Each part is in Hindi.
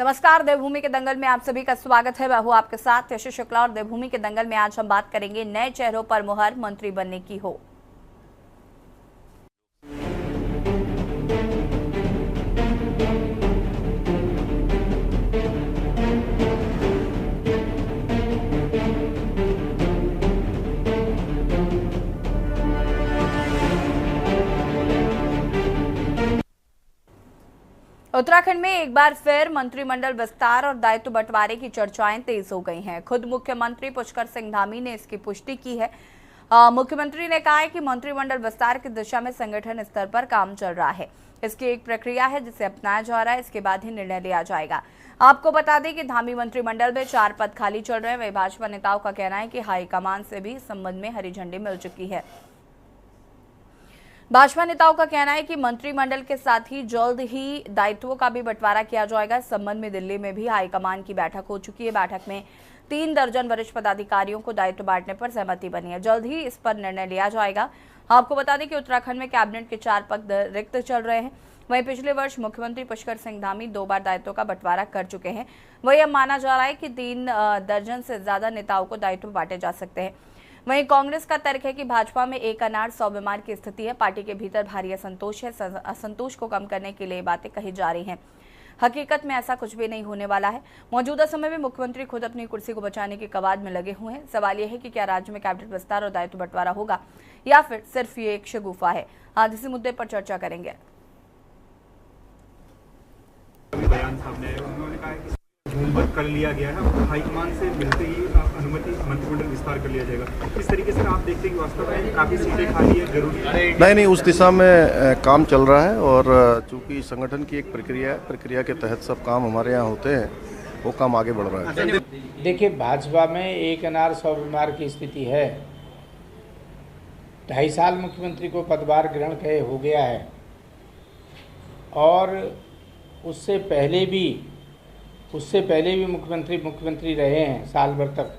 नमस्कार, देवभूमि के दंगल में आप सभी का स्वागत है। मैं हूं आपके साथ यशस्वी शुक्ला और देवभूमि के दंगल में आज हम बात करेंगे नए चेहरों पर मुहर मंत्री बनने की हो। उत्तराखंड में एक बार फिर मंत्रिमंडल विस्तार और दायित्व बंटवारे की चर्चाएं तेज हो गई हैं। खुद मुख्यमंत्री पुष्कर सिंह धामी ने इसकी पुष्टि की है। मुख्यमंत्री ने कहा है कि मंत्रिमंडल विस्तार की दिशा में संगठन स्तर पर काम चल रहा है। इसकी एक प्रक्रिया है जिसे अपनाया जा रहा है, इसके बाद ही निर्णय लिया जाएगा। आपको बता दें कि धामी मंत्रिमंडल में 4 पद खाली चल रहे हैं। वही भाजपा नेताओं का कहना है कि हाईकमान से भी इस संबंध में हरी झंडी मिल चुकी है। भाजपा नेताओं का कहना है कि मंत्रिमंडल के साथ ही जल्द ही दायित्वों का भी बंटवारा किया जाएगा। इस संबंध में दिल्ली में भी हाईकमान की बैठक हो चुकी है। बैठक में 3 दर्जन वरिष्ठ पदाधिकारियों को दायित्व बांटने पर सहमति बनी है। जल्द ही इस पर निर्णय लिया जाएगा। आपको बता दें कि उत्तराखंड में कैबिनेट के 4 पद रिक्त चल रहे हैं। वहीं पिछले वर्ष मुख्यमंत्री पुष्कर सिंह धामी 2 बार दायित्वों का बंटवारा कर चुके हैं। वही अब माना जा रहा है कि 3 दर्जन से ज्यादा नेताओं को दायित्व बांटे जा सकते हैं। वहीं कांग्रेस का तर्क है कि भाजपा में एक अनार 100 बीमार की स्थिति है। पार्टी के भीतर भारी असंतोष है। असंतोष को कम करने के लिए बातें कही जा रही हैं। हकीकत में ऐसा कुछ भी नहीं होने वाला है। मौजूदा समय में मुख्यमंत्री खुद अपनी कुर्सी को बचाने की कवाद में लगे हुए हैं। सवाल यह है कि क्या राज्य में कैबिनेट विस्तार और दायित्व बंटवारा होगा या फिर सिर्फ ये एक शगुफा है। आज इसी मुद्दे पर चर्चा करेंगे। कर लिया गया है, हाईकमान से मिलते ही अनुमति मंत्रिमंडल विस्तार कर लिया जाएगा। इस तरीके से आप देखते हैं कि वास्तव में काफी सीटें खाली है, जरूरी नहीं, उस दिशा में काम चल रहा है और चूंकि संगठन की एक प्रक्रिया के तहत सब काम हमारे यहाँ होते हैं, वो काम आगे बढ़ रहा है। देखिए, भाजपा में एक अनार 100 बीमार की स्थिति है। 2.5 साल मुख्यमंत्री को पदभार ग्रहण किए हो गया है और उससे पहले भी मुख्यमंत्री रहे हैं साल भर तक,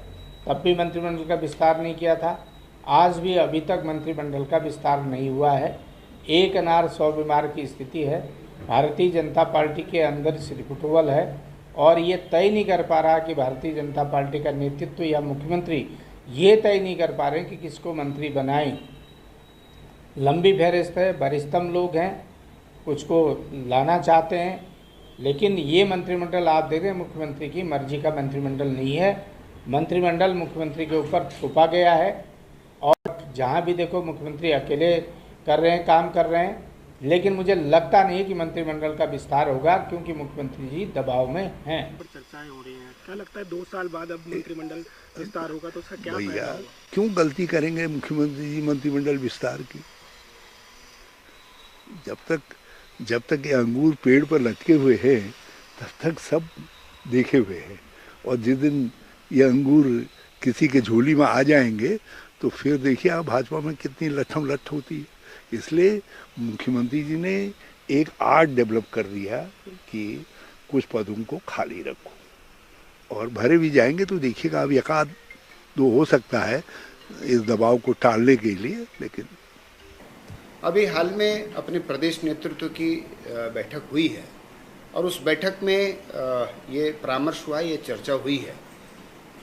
तब भी मंत्रिमंडल का विस्तार नहीं किया था। आज भी अभी तक मंत्रिमंडल का विस्तार नहीं हुआ है। एक अनार 100 बीमार की स्थिति है। भारतीय जनता पार्टी के अंदर सिरकुटवल है और ये तय नहीं कर पा रहा कि भारतीय जनता पार्टी का नेतृत्व या मुख्यमंत्री ये तय नहीं कर पा रहे कि किसको मंत्री बनाएं। लंबी फहरिस्त है, वरिष्ठतम लोग हैं, कुछ को लाना चाहते हैं, लेकिन ये मंत्रिमंडल आप देख रहे हैं मुख्यमंत्री की मर्जी का मंत्रिमंडल नहीं है। मंत्रिमंडल मुख्यमंत्री के ऊपर थोपा गया है और जहाँ भी देखो मुख्यमंत्री अकेले काम कर रहे हैं। लेकिन मुझे लगता नहीं कि मंत्रिमंडल का विस्तार होगा क्योंकि मुख्यमंत्री जी दबाव में हैं। चर्चाएं हो रही हैं, क्या लगता है 2 साल बाद अब मंत्रिमंडल विस्तार होगा तो उसका क्या भैया फायदा? क्यों गलती करेंगे मुख्यमंत्री जी मंत्रिमंडल विस्तार की? जब तक ये अंगूर पेड़ पर लटके हुए हैं तब तक सब देखे हुए हैं, और जिस दिन ये अंगूर किसी के झोली में आ जाएंगे तो फिर देखिए आप भाजपा में कितनी लठम लठ होती है। इसलिए मुख्यमंत्री जी ने एक आर्ट डेवलप कर दिया कि कुछ पदों को खाली रखो और भरे भी जाएंगे तो देखिएगा अब 1-2 हो सकता है इस दबाव को टालने के लिए। लेकिन अभी हाल में अपने प्रदेश नेतृत्व की बैठक हुई है और उस बैठक में ये परामर्श हुआ, ये चर्चा हुई है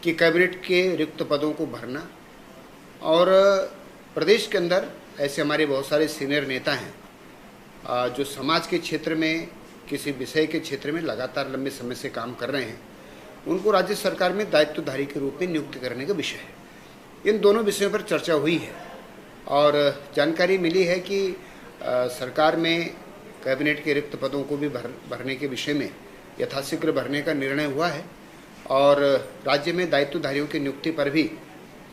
कि कैबिनेट के रिक्त पदों को भरना, और प्रदेश के अंदर ऐसे हमारे बहुत सारे सीनियर नेता हैं जो समाज के क्षेत्र में किसी विषय के क्षेत्र में लगातार लंबे समय से काम कर रहे हैं। उनको राज्य सरकार में दायित्वधारी के रूप में नियुक्त करने का विषय है। इन दोनों विषयों पर चर्चा हुई है और जानकारी मिली है कि सरकार में कैबिनेट के रिक्त पदों को भी भरने के विषय में यथाशीघ्र भरने का निर्णय हुआ है और राज्य में दायित्वधारियों की नियुक्ति पर भी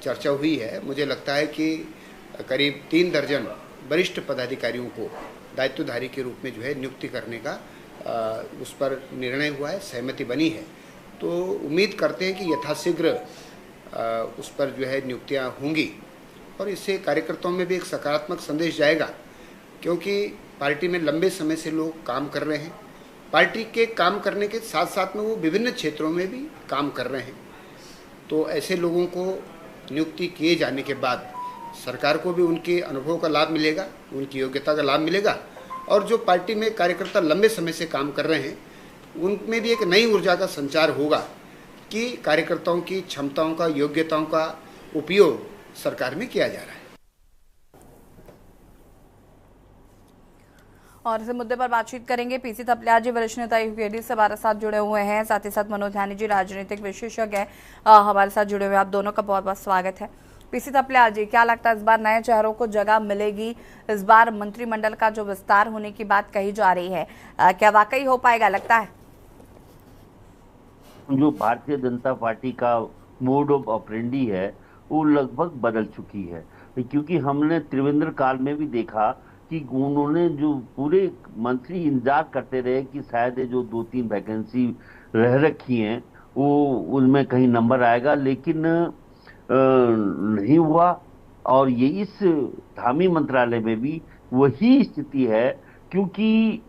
चर्चा हुई है। मुझे लगता है कि करीब 3 दर्जन वरिष्ठ पदाधिकारियों को दायित्वधारी के रूप में जो है नियुक्ति करने का उस पर निर्णय हुआ है, सहमति बनी है। तो उम्मीद करते हैं कि यथाशीघ्र उस पर जो है नियुक्तियाँ होंगी और इससे कार्यकर्ताओं में भी एक सकारात्मक संदेश जाएगा, क्योंकि पार्टी में लंबे समय से लोग काम कर रहे हैं। पार्टी के काम करने के साथ साथ में वो विभिन्न क्षेत्रों में भी काम कर रहे हैं। तो ऐसे लोगों को नियुक्ति किए जाने के बाद सरकार को भी उनके अनुभव का लाभ मिलेगा, उनकी योग्यता का लाभ मिलेगा, और जो पार्टी में कार्यकर्ता लंबे समय से काम कर रहे हैं उनमें भी एक नई ऊर्जा का संचार होगा कि कार्यकर्ताओं की क्षमताओं का, योग्यताओं का उपयोग सरकार में किया जा रहा है। और इस मुद्दे पर बातचीत करेंगे पीसी थपलियाल जी, वरिष्ठ नेता यूकेडी से हमारे साथ जुड़े हुए हैं, साथ ही साथ मनोज ध्यानी जी, राजनीतिक विशेषज्ञ है, हमारे साथ जुड़े हुए। आप दोनों का बहुत बहुत स्वागत है। पीसी थपलियाल जी, क्या लगता है इस बार नए चेहरों को जगह मिलेगी? इस बार मंत्रिमंडल का जो विस्तार होने की बात कही जा रही है, क्या वाकई हो पाएगा लगता है? जो भारतीय जनता पार्टी का मोड ऑफ ऑपरेंडी है वो लगभग बदल चुकी है, क्योंकि हमने त्रिवेंद्र काल में भी देखा कि उन्होंने जो पूरे मंत्री इंतजार करते रहे कि शायद जो 2-3 वैकेंसी रह रखी हैं वो उनमें कहीं नंबर आएगा, लेकिन नहीं हुआ। और ये इस धामी मंत्रालय में भी वही स्थिति है, क्योंकि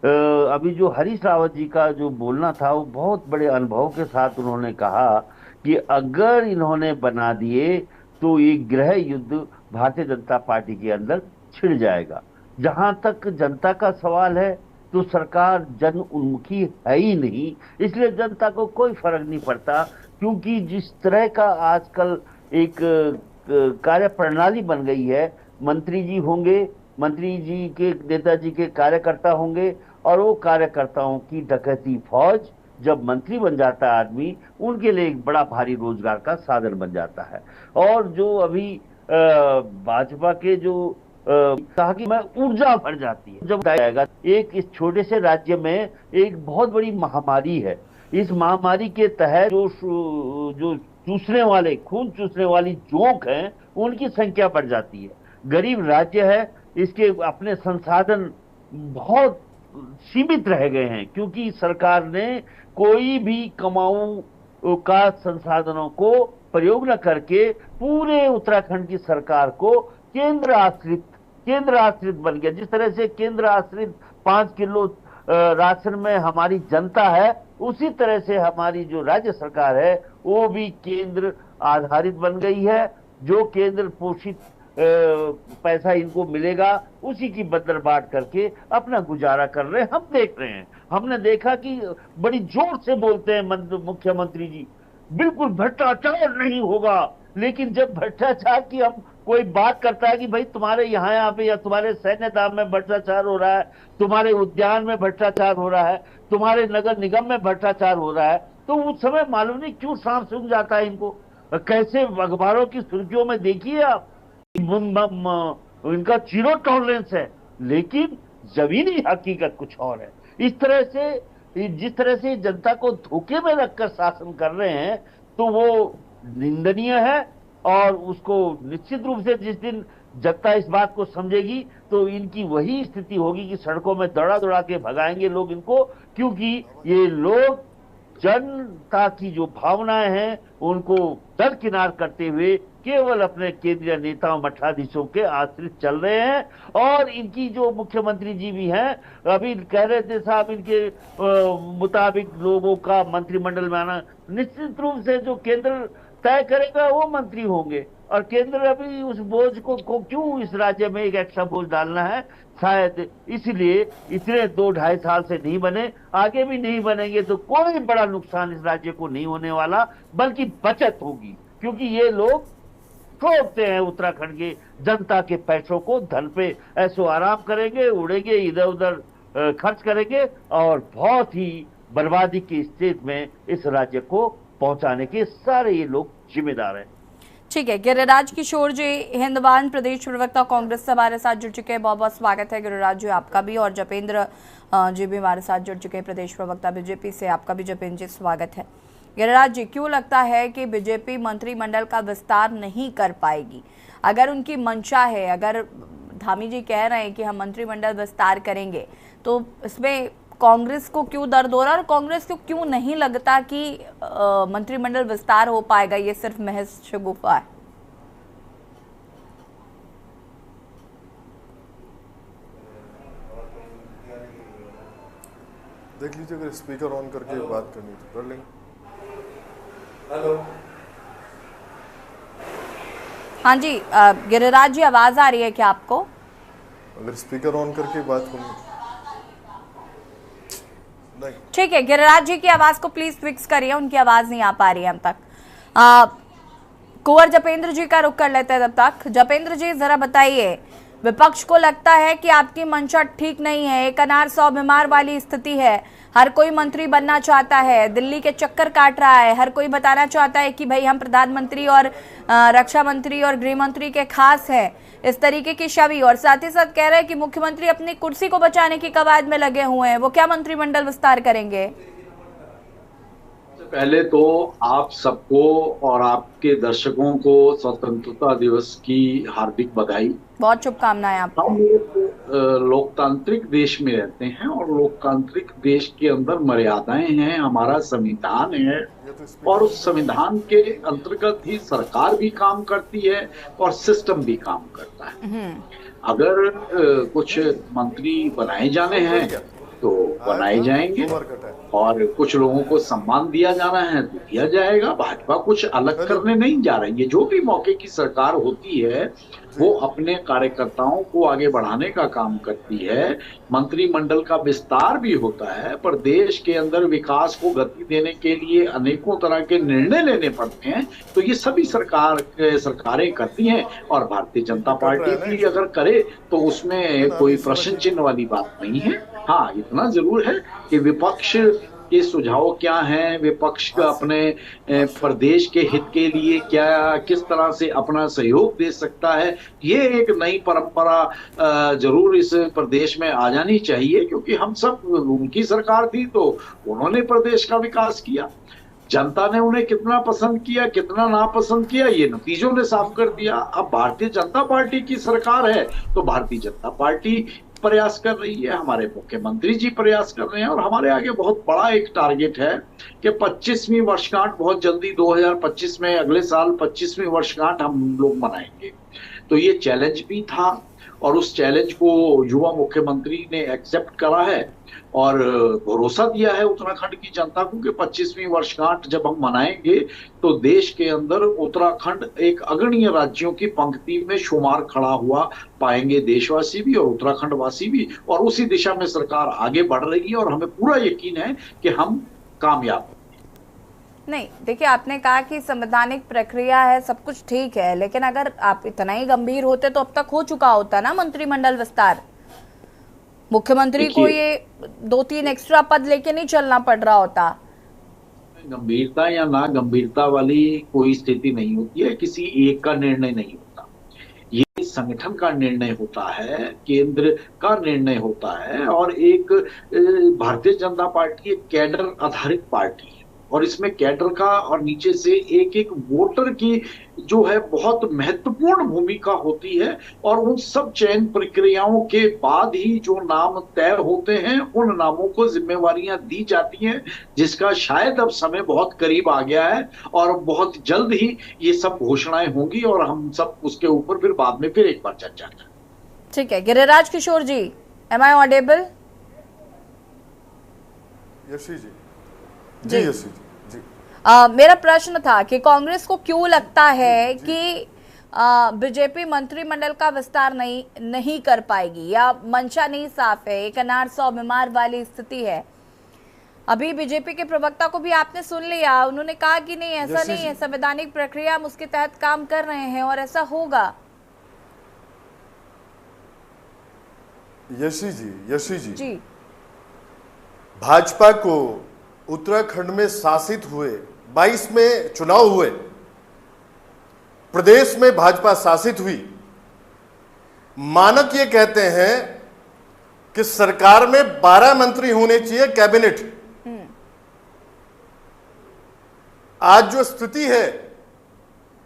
अभी जो हरीश रावत जी का जो बोलना था वो बहुत बड़े अनुभव के साथ उन्होंने कहा कि अगर इन्होंने बना दिए तो एक गृह युद्ध भारतीय जनता पार्टी के अंदर छिड़ जाएगा। जहां तक जनता का सवाल है तो सरकार जन उन्मुखी है ही नहीं, इसलिए जनता को कोई फर्क नहीं पड़ता, क्योंकि जिस तरह का आजकल एक कार्य प्रणाली बन गई है, मंत्री जी होंगे, मंत्री जी के नेताजी के कार्यकर्ता होंगे, और वो कार्यकर्ताओं की डकैती फौज जब मंत्री बन जाता है आदमी, उनके लिए एक बड़ा भारी रोजगार का साधन बन जाता है। और जो अभी भाजपा के जो कहा कि मैं ऊर्जा भर जाती है जब आएगा, एक इस छोटे से राज्य में एक बहुत बड़ी महामारी है। इस महामारी के तहत जो चूसने वाले, खून चूसने वाली जोंक हैं, उनकी संख्या बढ़ जाती है। गरीब राज्य है, इसके अपने संसाधन बहुत सीमित रह गए हैं, क्योंकि सरकार ने कोई भी कमाऊ का संसाधनों को प्रयोग न करके पूरे उत्तराखंड की सरकार को केंद्र आश्रित बन गया। जिस तरह से केंद्र आश्रित 5 किलो राशन में हमारी जनता है, उसी तरह से हमारी जो राज्य सरकार है वो भी केंद्र आधारित बन गई है। जो केंद्र पोषित पैसा इनको मिलेगा उसी की बदरबाट करके अपना गुजारा कर रहे हैं। हम देख रहे हैं, हमने देखा कि बड़ी जोर से बोलते हैं मुख्यमंत्री जी, बिल्कुल भ्रष्टाचार नहीं होगा, लेकिन जब भ्रष्टाचार की हम कोई बात करता है कि भाई तुम्हारे यहाँ पे या तुम्हारे सैन्य दाम में भ्रष्टाचार हो रहा है, तुम्हारे उद्यान में भ्रष्टाचार हो रहा है, तुम्हारे नगर निगम में भ्रष्टाचार हो रहा है, तो उस समय मालूम नहीं क्यों सांप सूंघ जाता है इनको। कैसे अखबारों की सुर्खियों में देखिए आप, इनका जीरो टॉलरेंस है, लेकिन जमीनी हकीकत कुछ और है। इस तरह से जिस तरह से जनता को धोखे में रखकर शासन कर रहे हैं, तो वो निंदनीय है। और उसको निश्चित रूप से जिस दिन जनता इस बात को समझेगी तो इनकी वही स्थिति होगी कि सड़कों में दौड़ा के भगाएंगे लोग इनको, क्योंकि ये लोग जनता की जो भावनाएं हैं उनको दरकिनार करते हुए केवल अपने केंद्रीय नेताओं मठाधीशों के आश्रित चल रहे हैं। और इनकी जो मुख्यमंत्री जी भी हैं, अभी कह रहे थे साहब इनके मुताबिक लोगों का मंत्रिमंडल में आना, निश्चित रूप से जो केंद्र तय करेगा वो मंत्री होंगे। और केंद्र अभी उस बोझ को क्यों इस राज्य में एक एक्स्ट्रा बोझ डालना है, शायद इसलिए इतने 2-2.5 साल से नहीं बने, आगे भी नहीं बनेंगे तो कोई बड़ा नुकसान इस राज्य को नहीं होने वाला, बल्कि बचत होगी। क्योंकि ये लोग ठोकते हैं उत्तराखंड के जनता के पैसों को, धन पे ऐसो आराम करेंगे, उड़ेंगे, इधर उधर खर्च करेंगे, और बहुत ही बर्बादी की स्थिति में इस राज्य को पहुंचाने के सारे ये लोग जिम्मेदार हैं। ठीक है, गिरिराज किशोर जी, हिंदवान प्रदेश प्रवक्ता कांग्रेस से हमारे साथ जुड़ चुके हैं, बहुत बहुत स्वागत है गिरिराज जी आपका भी। और जपेंद्र जी भी हमारे साथ जुड़ चुके हैं प्रदेश प्रवक्ता बीजेपी से, आपका भी जपेंद्र जी स्वागत है। गिरिराज जी, क्यों लगता है कि बीजेपी मंत्रिमंडल का विस्तार नहीं कर पाएगी? अगर उनकी मंशा है, अगर धामी जी कह रहे हैं कि हम मंत्रिमंडल विस्तार करेंगे, तो इसमें कांग्रेस को क्यों दर्द हो रहा है, और कांग्रेस को क्यों नहीं लगता कि मंत्रिमंडल विस्तार हो पाएगा? ये सिर्फ महज शगुफा है। देख लीजिए, अगर स्पीकर ऑन करके बात करनी तो कर लेंगे। हेलो, हाँ जी गिरिराज जी, आवाज आ रही है क्या आपको? अगर स्पीकर ऑन करके बात करनी नहीं। ठीक है, गिरिराज जी की आवाज को प्लीज फिक्स करिए, उनकी आवाज नहीं आ पा रही है हम तक। कुंवर जपेंद्र जी का रुख कर लेते हैं तब तक। जपेंद्र जी जरा बताइए, विपक्ष को लगता है कि आपकी मंशा ठीक नहीं है, एक अनार 100 बीमार वाली स्थिति है, हर कोई मंत्री बनना चाहता है, दिल्ली के चक्कर काट रहा है, हर कोई बताना चाहता है कि भाई हम प्रधानमंत्री और रक्षा मंत्री और गृह मंत्री के खास हैं, इस तरीके की छवि, और साथ ही साथ कह रहे हैं कि मुख्यमंत्री अपनी कुर्सी को बचाने की कवायद में लगे हुए हैं, वो क्या मंत्रिमंडल विस्तार करेंगे? पहले तो आप सबको और आपके दर्शकों को स्वतंत्रता दिवस की हार्दिक बधाई। बहुत शुभकामनाएं आपको। हम लोकतांत्रिक देश में रहते हैं और लोकतांत्रिक देश के अंदर मर्यादाएं हैं, हमारा संविधान है और उस संविधान के अंतर्गत ही सरकार भी काम करती है और सिस्टम भी काम करता है। अगर कुछ मंत्री बनाए जाने हैं तो बनाए जाएंगे और कुछ लोगों को सम्मान दिया जाना है तो दिया जाएगा। भाजपा कुछ अलग करने नहीं जा रही है। जो भी मौके की सरकार होती है वो अपने कार्यकर्ताओं को आगे बढ़ाने का काम करती है। मंत्रिमंडल का विस्तार भी होता है, पर देश के अंदर विकास को गति देने के लिए अनेकों तरह के निर्णय लेने पड़ते हैं, तो ये सभी सरकारें करती हैं और भारतीय जनता पार्टी भी अगर करे तो उसमें कोई प्रश्न चिन्ह वाली बात नहीं है। हाँ, इतना जरूर है कि विपक्ष के सुझाव क्या हैं, विपक्ष का अपने प्रदेश के हित के लिए क्या किस तरह से अपना सहयोग दे सकता है, ये एक नई परंपरा जरूर इस प्रदेश में आ जानी चाहिए, क्योंकि हम सब उनकी सरकार थी तो उन्होंने प्रदेश का विकास किया। जनता ने उन्हें कितना पसंद किया कितना नापसंद किया ये नतीजों ने साफ कर दिया। अब भारतीय जनता पार्टी की सरकार है तो भारतीय जनता पार्टी प्रयास कर रही है, हमारे मुख्यमंत्री जी प्रयास कर रहे हैं और हमारे आगे बहुत बड़ा एक टारगेट है कि 25वीं वर्षगांठ बहुत जल्दी 2025 में, अगले साल 25वीं वर्षगांठ हम लोग मनाएंगे। तो ये चैलेंज भी था और उस चैलेंज को युवा मुख्यमंत्री ने एक्सेप्ट करा है और भरोसा दिया है उत्तराखंड की जनता को कि 25वीं वर्षगांठ जब हम मनाएंगे तो देश के अंदर उत्तराखंड एक अग्रणीय राज्यों की पंक्ति में शुमार खड़ा हुआ पाएंगे देशवासी भी और उत्तराखंड वासी भी, और उसी दिशा में सरकार आगे बढ़ रही है और हमें पूरा यकीन है कि हम कामयाब होंगे। नहीं, देखिए आपने कहा कि संवैधानिक प्रक्रिया है, सब कुछ ठीक है, लेकिन अगर आप इतना ही गंभीर होते तो अब तक हो चुका होता ना मंत्रिमंडल विस्तार। मुख्यमंत्री को ये 2-3 एक्स्ट्रा पद लेके नहीं चलना पड़ रहा होता। गंभीरता या ना गंभीरता वाली कोई स्थिति नहीं होती है, किसी एक का निर्णय नहीं होता, ये संगठन का निर्णय होता है, केंद्र का निर्णय होता है और एक भारतीय जनता पार्टी एक कैडर आधारित पार्टी है और इसमें कैडर का और नीचे से एक एक वोटर की जो है बहुत महत्वपूर्ण भूमिका होती है और उन सब चयन प्रक्रियाओं के बाद ही जो नाम तय होते हैं उन नामों को जिम्मेवारियां दी जाती हैं, जिसका शायद अब समय बहुत करीब आ गया है और बहुत जल्द ही ये सब घोषणाएं होंगी और हम सब उसके ऊपर फिर बाद में फिर एक बार चर्चा करें। ठीक है, गिरिराज किशोर जी, एम आई ऑडिबल? यशी जी जी यशी जी। मेरा प्रश्न था कि कांग्रेस को क्यों लगता है कि बीजेपी मंत्रिमंडल का विस्तार नहीं कर पाएगी या मंशा नहीं साफ है, एक अनार 100 बीमार वाली स्थिति है। अभी बीजेपी के प्रवक्ता को भी आपने सुन लिया, उन्होंने कहा कि नहीं ऐसा नहीं है, संवैधानिक प्रक्रिया हम उसके तहत काम कर रहे हैं और ऐसा होगा। यशी जी भाजपा को उत्तराखंड में शासित हुए 22 में चुनाव हुए, प्रदेश में भाजपा शासित हुई, मानक ये कहते हैं कि सरकार में 12 मंत्री होने चाहिए, कैबिनेट। आज जो स्थिति है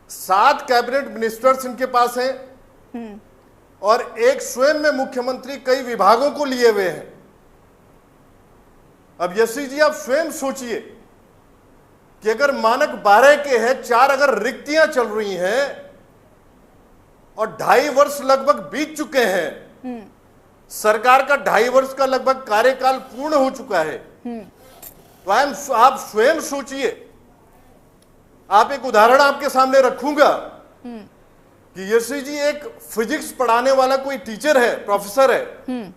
7 कैबिनेट मिनिस्टर्स इनके पास हैं और एक स्वयं में मुख्यमंत्री कई विभागों को लिए हुए हैं। अब यशी जी आप स्वयं सोचिए कि अगर मानक 12 के हैं, 4 अगर रिक्तियां चल रही हैं और 2.5 वर्ष लगभग बीत चुके हैं, सरकार का 2.5 वर्ष का लगभग कार्यकाल पूर्ण हो चुका है, तो आप स्वयं सोचिए। आप एक उदाहरण आपके सामने रखूंगा कि यशी जी एक फिजिक्स पढ़ाने वाला कोई टीचर है, प्रोफेसर है,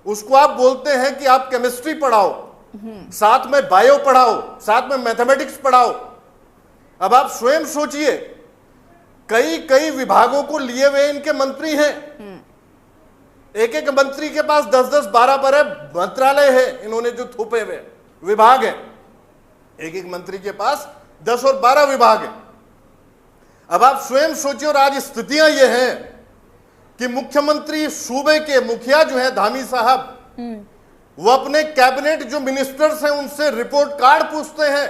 उसको आप बोलते हैं कि आप केमिस्ट्री पढ़ाओ, साथ में बायो पढ़ाओ, साथ में मैथमेटिक्स पढ़ाओ। अब आप स्वयं सोचिए, कई कई विभागों को लिए हुए इनके मंत्री हैं। एक एक मंत्री के पास 10-10, 12-12 मंत्रालय है, इन्होंने जो थोपे हुए विभाग है। एक एक मंत्री के पास 10 और 12 विभाग है। अब आप स्वयं सोचिए, और आज स्थितियां ये हैं कि मुख्यमंत्री सूबे के मुखिया जो है धामी साहब, वो अपने कैबिनेट जो मिनिस्टर्स हैं उनसे रिपोर्ट कार्ड पूछते हैं,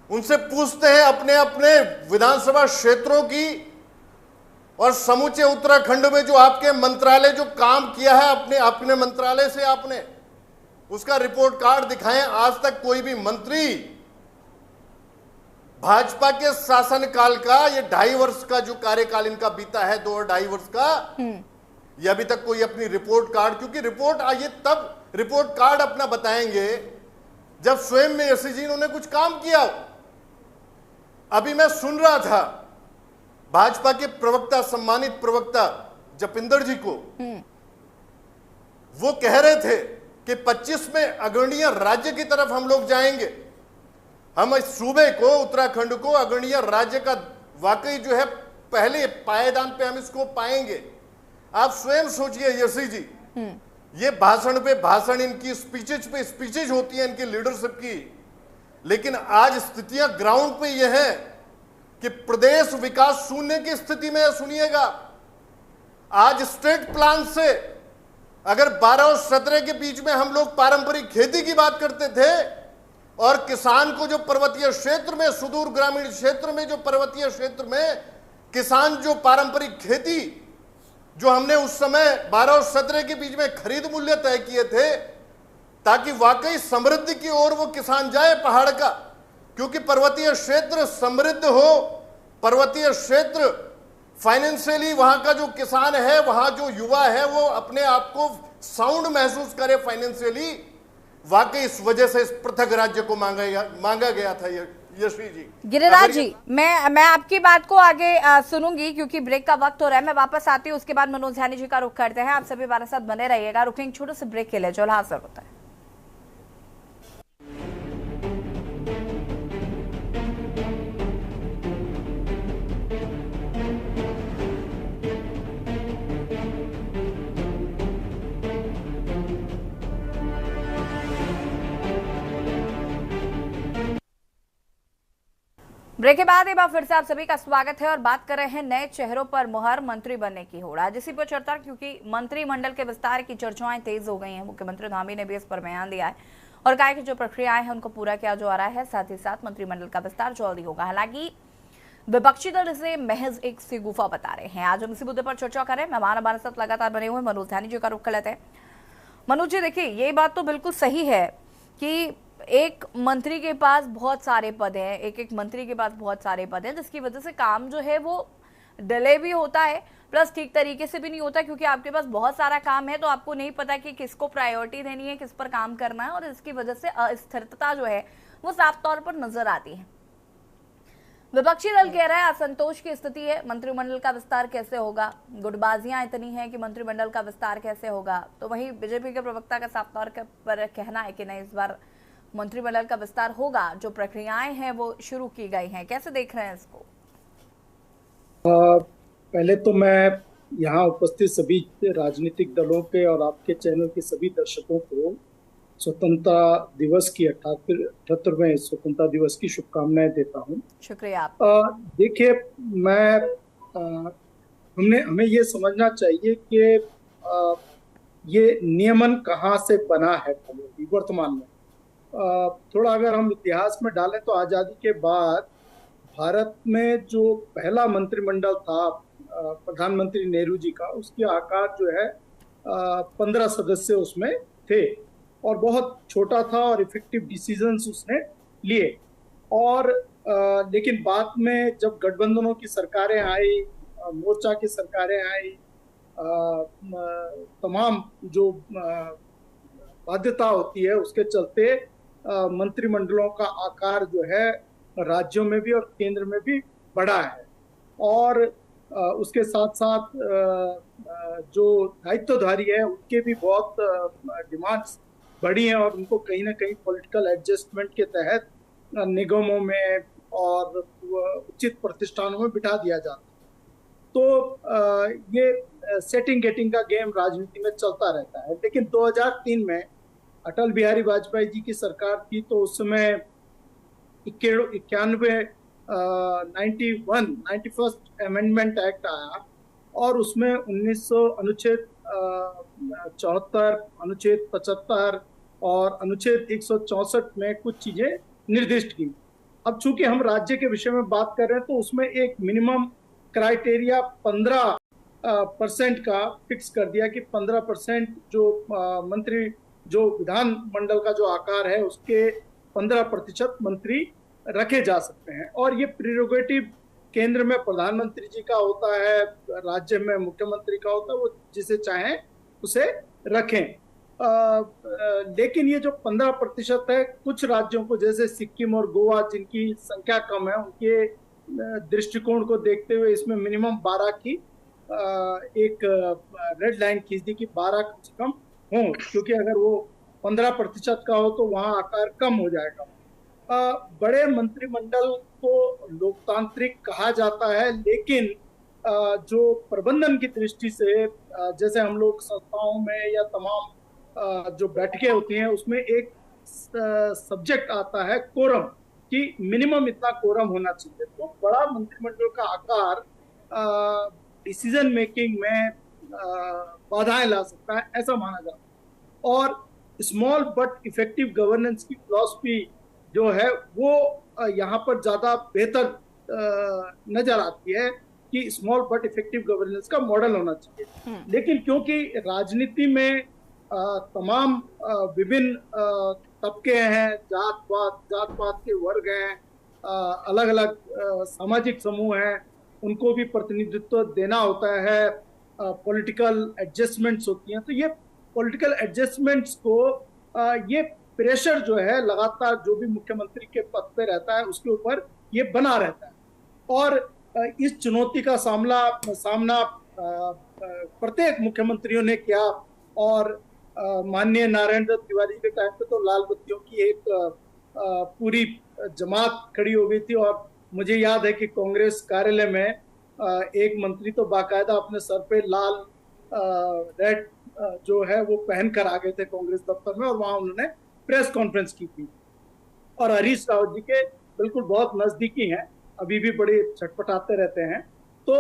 उनसे पूछते हैं अपने अपने विधानसभा क्षेत्रों की और समूचे उत्तराखंड में जो आपके मंत्रालय जो काम किया है अपने अपने मंत्रालय से आपने उसका रिपोर्ट कार्ड दिखाएं। आज तक कोई भी मंत्री भाजपा के शासनकाल का, ये 2.5 वर्ष का जो कार्यकाल इनका बीता है, 2 और 2.5 वर्ष का, ये अभी तक कोई अपनी रिपोर्ट कार्ड, क्योंकि रिपोर्ट आइए तब रिपोर्ट कार्ड अपना बताएंगे जब स्वयं में एससीजी इन्होंने कुछ काम किया हो। अभी मैं सुन रहा था भाजपा के प्रवक्ता, सम्मानित प्रवक्ता जपिंदर जी को, वो कह रहे थे कि 25 में अग्रणीय राज्य की तरफ हम लोग जाएंगे, हम इस सूबे को, उत्तराखंड को अग्रणीय राज्य का वाकई जो है पहले पायदान पे हम इसको पाएंगे। आप स्वयं सोचिए यशी जी, ये भाषण पे भाषण, इनकी स्पीचेज पे स्पीचेज होती है इनकी लीडरशिप की, लेकिन आज स्थितियां ग्राउंड पे ये है कि प्रदेश विकास शून्य की स्थिति में है। सुनिएगा, आज स्टेट प्लान से अगर 12 और 17 के बीच में हम लोग पारंपरिक खेती की बात करते थे और किसान को जो पर्वतीय क्षेत्र में, सुदूर ग्रामीण क्षेत्र में, जो पर्वतीय क्षेत्र में किसान जो पारंपरिक खेती जो हमने उस समय 12 और 17 के बीच में खरीद मूल्य तय किए थे ताकि वाकई समृद्धि की ओर वो किसान जाए पहाड़ का, क्योंकि पर्वतीय क्षेत्र समृद्ध हो, पर्वतीय क्षेत्र फाइनेंशियली वहां का जो किसान है, वहां जो युवा है वो अपने आप को साउंड महसूस करे फाइनेंशियली, वाकई इस वजह से इस पृथक राज्य को मांगा गया था। यशवी जी, गिरिराज जी, मैं आपकी बात को आगे सुनूंगी क्योंकि ब्रेक का वक्त हो रहा है। मैं वापस आती हूँ, उसके बाद मनोज ध्यानी जी का रुख करते हैं। आप सभी हमारे साथ बने रहिएगा। रुकेंगे छोटे से ब्रेक के लिए, जो हासिल होता है। ब्रेक के बाद एक बार फिर से आप सभी का स्वागत है और बात कर रहे हैं नए चेहरों पर मुहर, मंत्री बनने की होड़। आज इसी पर चर्चा, क्योंकि मंत्रिमंडल के विस्तार की चर्चाएं तेज हो गई हैं। मुख्यमंत्री धामी ने भी इस पर बयान दिया है और कहा कि जो प्रक्रियाएं हैं उनको पूरा किया जा रहा है, साथ ही साथ मंत्रिमंडल का विस्तार जल्दी होगा। हालांकि विपक्षी दल इसे महज एक सिगुफा बता रहे हैं। आज हम इसी मुद्दे पर चर्चा करें। मेहमान हमारे साथ लगातार बने हुए मनोज ध्यानी जी का रुख कर लेते हैं। मनोज जी, देखिए, ये बात तो बिल्कुल सही है कि एक मंत्री के पास बहुत सारे पद हैं, एक मंत्री के पास बहुत सारे पद हैं, जिसकी वजह से काम जो है वो डिले भी होता है, प्लस ठीक तरीके से भी नहीं होता, क्योंकि आपके पास बहुत सारा काम है तो आपको नहीं पता कि किसको प्रायोरिटी देनी है, किस पर काम करना है, और इसकी वजह से अस्थिरता जो है वो साफ तौर पर नजर आती है। विपक्षी दल कह रहा है असंतोष की स्थिति है, मंत्रिमंडल का विस्तार कैसे होगा, गुटबाजियां इतनी हैं कि मंत्रिमंडल का विस्तार कैसे होगा। तो वहीं बीजेपी के प्रवक्ता का साफ तौर पर कहना है कि नहीं, इस बार मंत्रिमंडल का विस्तार होगा, जो प्रक्रियाएं हैं वो शुरू की गई हैं। कैसे देख रहे हैं इसको? पहले तो मैं यहाँ उपस्थित सभी राजनीतिक दलों के और आपके चैनल के सभी दर्शकों को स्वतंत्रता दिवस की 78वें स्वतंत्रता दिवस की शुभकामनाएं देता हूँ। शुक्रिया आप। देखिए, हमें ये समझना चाहिए कि ये नियमन कहाँ से बना है वर्तमान में। थोड़ा अगर हम इतिहास में डालें तो आज़ादी के बाद भारत में जो पहला मंत्रिमंडल था प्रधानमंत्री नेहरू जी का, उसकी आकार जो है 15 सदस्य उसमें थे और बहुत छोटा था और इफेक्टिव डिसीजंस उसने लिए। और लेकिन बाद में जब गठबंधनों की सरकारें आई, मोर्चा की सरकारें आई, तमाम जो बाध्यता होती है उसके चलते मंत्रिमंडलों का आकार जो है राज्यों में भी और केंद्र में भी बढ़ा है। और उसके साथ साथ जो दायित्वधारी है उनके भी बहुत डिमांड्स बड़ी हैं और उनको कहीं ना कहीं पॉलिटिकल एडजस्टमेंट के तहत निगमों में और उचित प्रतिष्ठानों में बिठा दिया जाता है। तो ये सेटिंग गेटिंग का गेम राजनीति में चलता रहता है। लेकिन 2003 में अटल बिहारी वाजपेयी जी की सरकार थी, तो उस समय 91 अमेंडमेंट एक्ट आया और उसमें 1900 अनुच्छेद 74, अनुच्छेद 75 और अनुच्छेद 164 में कुछ चीजें निर्दिष्ट की। अब चूंकि हम राज्य के विषय में बात कर रहे हैं, तो उसमें एक मिनिमम क्राइटेरिया 15% का फिक्स कर दिया कि 15% जो मंत्री, जो विधान मंडल का जो आकार है उसके 15% मंत्री रखे जा सकते हैं। और ये प्रीरोगेटिव केंद्र में प्रधानमंत्री जी का होता है, राज्य में मुख्यमंत्री का होता है, वो जिसे चाहें उसे रखें। लेकिन ये जो 15% है, कुछ राज्यों को जैसे सिक्किम और गोवा जिनकी संख्या कम है, उनके दृष्टिकोण को देखते हुए इसमें मिनिमम 12 की एक रेड लाइन खींच दी कि 12 कम से कम हो, क्योंकि अगर वो 15% का हो तो वहां आकार कम हो जाएगा। बड़े मंत्रिमंडल को लोकतांत्रिक कहा जाता है, लेकिन जो प्रबंधन की दृष्टि से जैसे हम लोग संस्थाओं में या तमाम जो बैठकें होती हैं उसमें एक सब्जेक्ट आता है कोरम, कि मिनिमम इतना कोरम होना चाहिए। तो बड़ा मंत्रिमंडल का आकार डिसीजन मेकिंग में बाधाएं ला सकता है, ऐसा माना जाता है। और स्मॉल बट इफेक्टिव गवर्नेंस की फिलॉसफी जो है वो यहाँ पर ज्यादा बेहतर नजर आती है कि स्मॉल बट इफेक्टिव गवर्नेंस का मॉडल होना चाहिए। लेकिन क्योंकि राजनीति में तमाम विभिन्न तबके हैं, जात पात के वर्ग हैं, अलग अलग सामाजिक समूह हैं, उनको भी प्रतिनिधित्व देना होता है, पॉलिटिकल एडजस्टमेंट्स होती हैं। तो ये पॉलिटिकल एडजस्टमेंट्स को ये प्रेशर जो है लगातार जो भी मुख्यमंत्री के पद पे रहता है उसके ऊपर ये बना रहता है। और इस चुनौती का सामना प्रत्येक मुख्यमंत्रियों ने किया। और माननीय नारायण दत्त तिवारी के टाइम पे तो लाल बत्तियों की एक पूरी जमात खड़ी हो गई थी। और मुझे याद है कि कांग्रेस कार्यालय में एक मंत्री तो बाकायदा अपने सर पे लाल रेड जो है वो पहन कर आ गए थे कांग्रेस दफ्तर में, और वहां उन्होंने प्रेस कॉन्फ्रेंस की थी। और हरीश रावत जी के बिल्कुल बहुत नजदीकी हैं, अभी भी बड़े छटपटाते रहते हैं। तो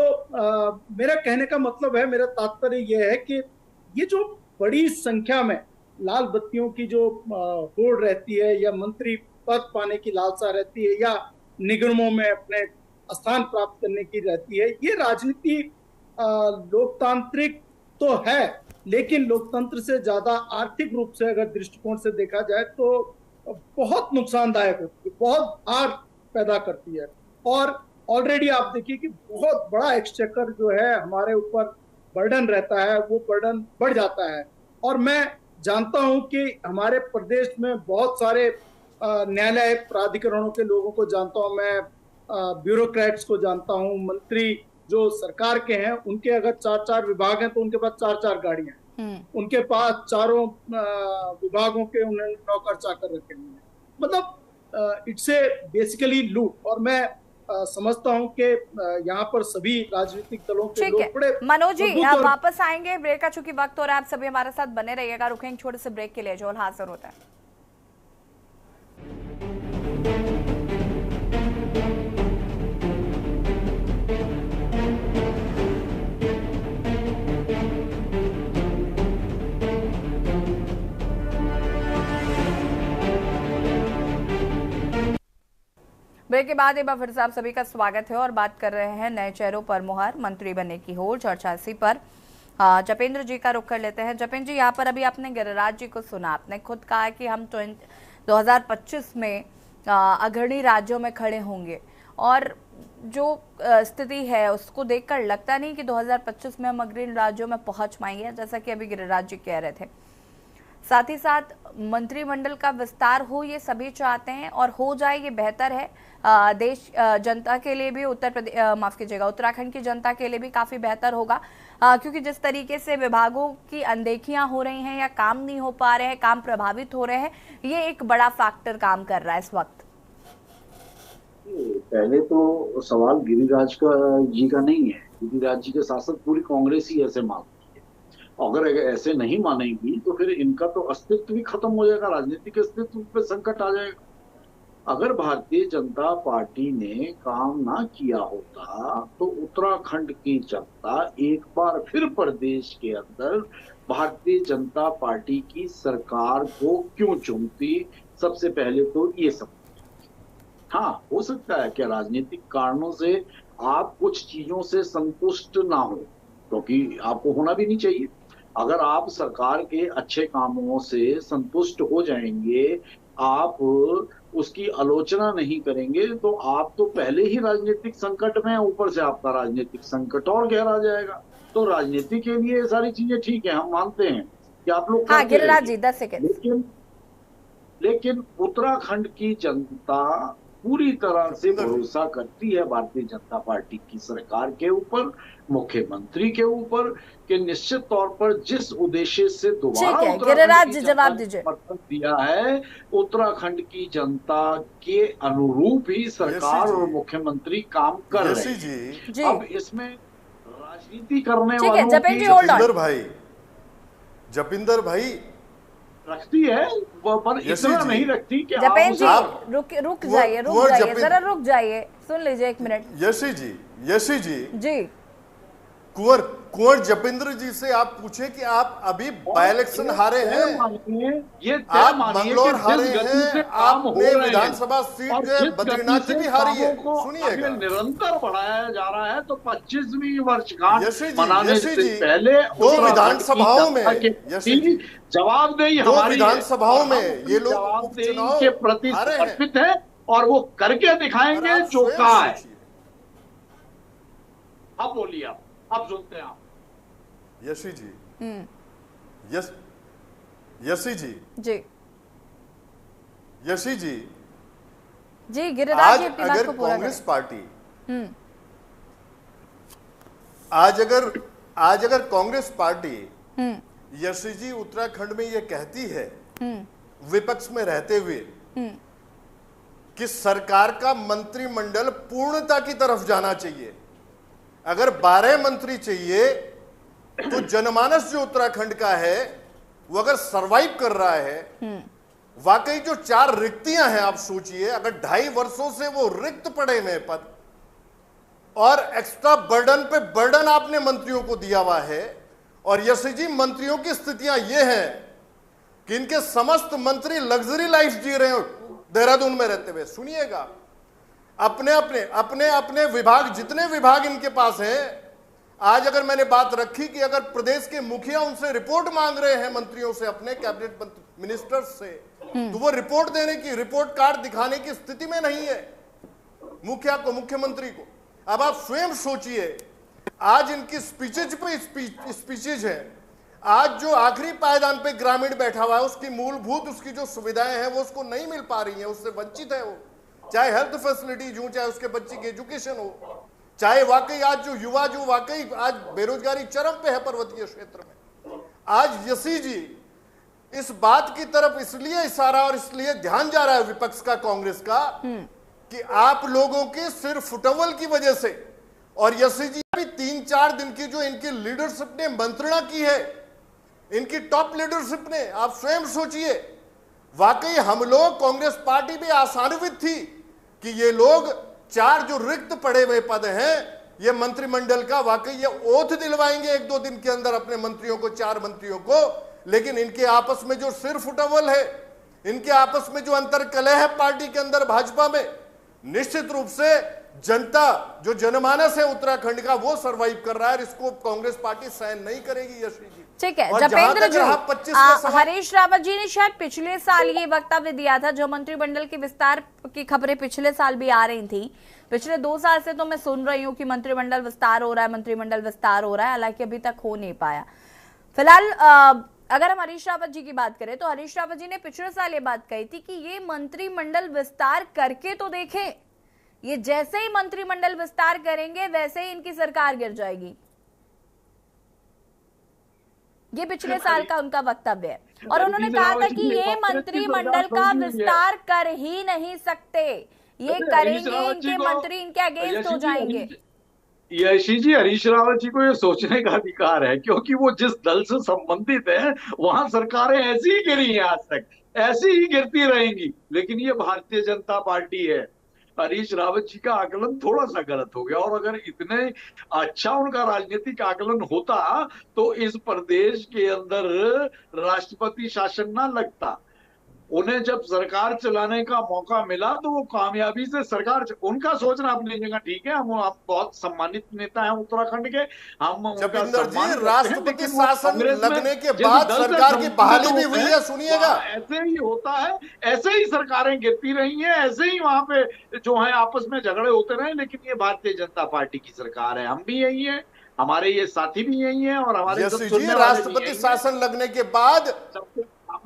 मेरा कहने का मतलब है, मेरा तात्पर्य यह है कि ये जो बड़ी संख्या में लाल बत्तियों की जो होड़ रहती है, या मंत्री पद पाने की लालसा रहती है, या निगमों में अपने स्थान प्राप्त करने की रहती है, ये राजनीति लोकतांत्रिक तो है, लेकिन लोकतंत्र से ज्यादा आर्थिक रूप से अगर दृष्टिकोण से देखा जाए तो बहुत नुकसानदायक होती है, बहुत भार पैदा करती है। और ऑलरेडी आप देखिए कि बहुत बड़ा एक्सचेकर जो है हमारे ऊपर बर्डन रहता है, वो बर्डन बढ़ जाता है। और मैं जानता हूं कि हमारे प्रदेश में बहुत सारे न्यायालय प्राधिकरणों के लोगों को जानता हूं, मैं ब्यूरोक्रेट्स को जानता हूं, मंत्री जो सरकार के हैं उनके अगर 4-4 विभाग हैं तो उनके पास 4-4 गाड़ियां हैं, उनके पास चारों विभागों के उन्होंने नौकर चाकर रखे हुए हैं। मतलब इट्स ए बेसिकली लूट। और मैं समझता हूं कि यहाँ पर सभी राजनीतिक दलों के लोग बड़े मनोज जी आप वापस आएंगे, ब्रेक का चूंकि वक्त हो रहा है, आप सभी हमारे साथ बने रहिएगा। रुकेंगे छोटे से ब्रेक के लिए, जो हाजिर होता है। ब्रेक के बाद एक बार फिर से आप सभी का स्वागत है और बात कर रहे हैं नए चेहरों पर मुहर, मंत्री बनने की होड़, चर्चा इसी पर। जपेंद्र जी का रुख कर लेते हैं। जपेंद्र जी, यहाँ पर अभी आपने गिरिराज जी को सुना, आपने खुद कहा कि हम 2025 में अग्रणी राज्यों में खड़े होंगे, और जो स्थिति है उसको देखकर लगता नहीं कि 2025 में हम अग्रणी राज्यों में पहुंच पाएंगे, जैसा कि अभी गिरिराज जी कह रहे थे। साथ ही साथ मंत्रिमंडल का विस्तार हो, ये सभी चाहते हैं और हो जाए ये बेहतर है। देश जनता के लिए भी, उत्तराखंड की जनता के लिए भी काफी बेहतर होगा, क्योंकि जिस तरीके से विभागों की अनदेखियां हो रही हैं या काम नहीं हो पा रहे हैं, काम प्रभावित हो रहे हैं, ये एक बड़ा फैक्टर काम कर रहा है इस वक्त। पहले तो सवाल गिरिराज जी का नहीं है। गिरिराज जी के शासक पूरी कांग्रेस ही ऐसे मानती है। अगर ऐसे नहीं मानेगी तो फिर इनका तो अस्तित्व भी खत्म हो जाएगा, राजनीतिक अस्तित्व पे संकट आ जाएगा। अगर भारतीय जनता पार्टी ने काम ना किया होता तो उत्तराखंड की जनता एक बार फिर प्रदेश के अंदर भारतीय जनता पार्टी की सरकार को क्यों चुनती? सबसे पहले तो ये सब। हाँ, हो सकता है कि राजनीतिक कारणों से आप कुछ चीजों से संतुष्ट ना हो, क्योंकि आपको होना भी नहीं चाहिए। अगर आप सरकार के अच्छे कामों से संतुष्ट हो जाएंगे, आप उसकी आलोचना नहीं करेंगे, तो आप तो पहले ही राजनीतिक संकट में, ऊपर से आपका राजनीतिक संकट और गहरा जाएगा। तो राजनीति के लिए ये सारी चीजें ठीक है, हम मानते हैं कि आप लोग गिरिराज जी 10 सेकंड। लेकिन उत्तराखंड की जनता पूरी तरह से भरोसा करती है भारतीय जनता पार्टी की सरकार के ऊपर, मुख्यमंत्री के ऊपर, कि निश्चित तौर पर जिस उद्देश्य से दोबारा गिरिराज जी जवाब दीजिए, समर्थन दिया है, उत्तराखंड की जनता के अनुरूप ही सरकार और मुख्यमंत्री काम कर रहे हैं। अब इसमें राजनीति करने वालों जपिंदर भाई रखती है, पर इतना नहीं रखती कि जपेन जी रुक जाइए, जरा रुक जाइए, सुन लीजिए 1 मिनट। यशी जी कुंवर जपिंदर जी से आप पूछे कि आप अभी बाय इलेक्शन हारे हैं, आप मंगलौर हारे हैं, आपने विधानसभा सीट जो बद्रीनाथ भी हारी है। सुनिएगा, निरंतर बढ़ाया जा रहा है, तो 25वीं वर्षगांठ मनाने से पहले दो विधानसभाओं में जवाबदेही हमारी विधानसभाओं में ये लोग उपचुनाव के प्रति समर्पित है और वो करके दिखाएंगे जो कहा है। अब बोलिए, आप सुनते हैं आप। यशी जी गिरिराज जी, अगर कांग्रेस पार्टी आज अगर कांग्रेस पार्टी यशी जी उत्तराखंड में ये कहती है विपक्ष में रहते हुए कि सरकार का मंत्रिमंडल पूर्णता की तरफ जाना चाहिए, अगर 12 मंत्री चाहिए, तो जनमानस जो उत्तराखंड का है वो अगर सरवाइव कर रहा है, वाकई जो 4 रिक्तियां हैं, आप सोचिए, अगर 2.5 वर्षों से वो रिक्त पड़े हुए पद और एक्स्ट्रा बर्डन पे बर्डन आपने मंत्रियों को दिया हुआ है, और यशी जी मंत्रियों की स्थितियां ये हैं कि इनके समस्त मंत्री लग्जरी लाइफ जी रहे हैं देहरादून में रहते हुए। सुनिएगा, अपने विभाग, जितने विभाग इनके पास हैं, आज अगर मैंने बात रखी कि अगर प्रदेश के मुखिया उनसे रिपोर्ट मांग रहे हैं मंत्रियों से, अपने कैबिनेट मिनिस्टर्स से, तो वो रिपोर्ट देने की, रिपोर्ट कार्ड दिखाने की स्थिति में नहीं है मुखिया को, मुख्यमंत्री को। अब आप स्वयं सोचिए, आज इनकी स्पीचेज है, आज जो आखिरी पायदान पे ग्रामीण बैठा हुआ है, उसकी मूलभूत उसकी जो सुविधाएं हैं वो उसको नहीं मिल पा रही हैं, उससे वंचित है वो, चाहे हेल्थ फैसिलिटीज हो, चाहे उसके बच्चे की एजुकेशन हो, चाहे वाकई आज जो युवा जो वाकई आज बेरोजगारी चरम पे है पर्वतीय क्षेत्र में। आज यशी जी इस बात की तरफ इसलिए इशारा और इसलिए ध्यान जा रहा है विपक्ष का, कांग्रेस का, कि आप लोगों के सिर फुटवल की वजह से, और यशी जी भी 3-4 दिन की जो इनकी लीडरशिप ने मंत्रणा की है, इनकी टॉप लीडरशिप ने, आप स्वयं सोचिए, वाकई हम लोग, कांग्रेस पार्टी भी आशान्वित थी कि ये लोग 4 जो रिक्त पड़े हुए पद हैं, ये मंत्रिमंडल का वाकई ये ओथ दिलवाएंगे 1-2 दिन के अंदर अपने मंत्रियों को, 4 मंत्रियों को। लेकिन इनके आपस में जो सिर फुटवल है, इनके आपस में जो अंतरकलह है पार्टी के अंदर भाजपा में, निश्चित रूप से जनता जो जनमानस है उत्तराखंड का वो सरवाइव कर रहा है, इसको कांग्रेस पार्टी सहन नहीं करेगी। यशी जी ठीक है, जपेंद्र जी, हरीश रावत जी ने शायद पिछले साल ये वक्तव्य दिया था, जो मंत्रिमंडल के विस्तार की खबरें पिछले साल भी आ रही थी, पिछले 2 साल से तो मैं सुन रही हूँ कि मंत्रिमंडल विस्तार हो रहा है, मंत्रिमंडल विस्तार हो रहा है, हालांकि अभी तक हो नहीं पाया। फिलहाल अगर हम हरीश रावत जी की बात करें तो हरीश रावत जी ने पिछले साल ये बात कही थी कि ये मंत्रिमंडल विस्तार करके तो देखें, ये जैसे ही मंत्रिमंडल विस्तार करेंगे वैसे ही इनकी सरकार गिर जाएगी। ये पिछले साल का उनका वक्तव्य है और उन्होंने कहा था कि ये मंत्रिमंडल का विस्तार कर ही नहीं सकते, ये करेंगे इनके मंत्री इनके अगेंस्ट हो जाएंगे। यशी जी, हरीश रावत जी को ये सोचने का अधिकार है, क्योंकि वो जिस दल से संबंधित है वहां सरकारें ऐसी ही गिरी हैं, आज तक ऐसी ही गिरती रहेंगी। लेकिन ये भारतीय जनता पार्टी है। हरीश रावत जी का आकलन थोड़ा सा गलत हो गया, और अगर इतने अच्छा उनका राजनीतिक आकलन होता तो इस प्रदेश के अंदर राष्ट्रपति शासन ना लगता। उन्हें जब सरकार चलाने का मौका मिला तो वो कामयाबी से सरकार, उनका सोचना अपनी जगह ठीक है। हम बहुत सम्मानित नेता हैं उत्तराखंड के, हम जपिंदर जी, राष्ट्रपति शासन लगने के बाद सरकार की बहाली भी हुई है, सुनिएगा। ऐसे ही होता है, ऐसे ही सरकारें गिरती रही हैं, ऐसे ही वहां पे जो है आपस में झगड़े होते रहे। लेकिन ये भारतीय जनता पार्टी की सरकार है, हम भी यही है, हमारे ये साथी भी यही है, और हमारे राष्ट्रपति शासन लगने के बाद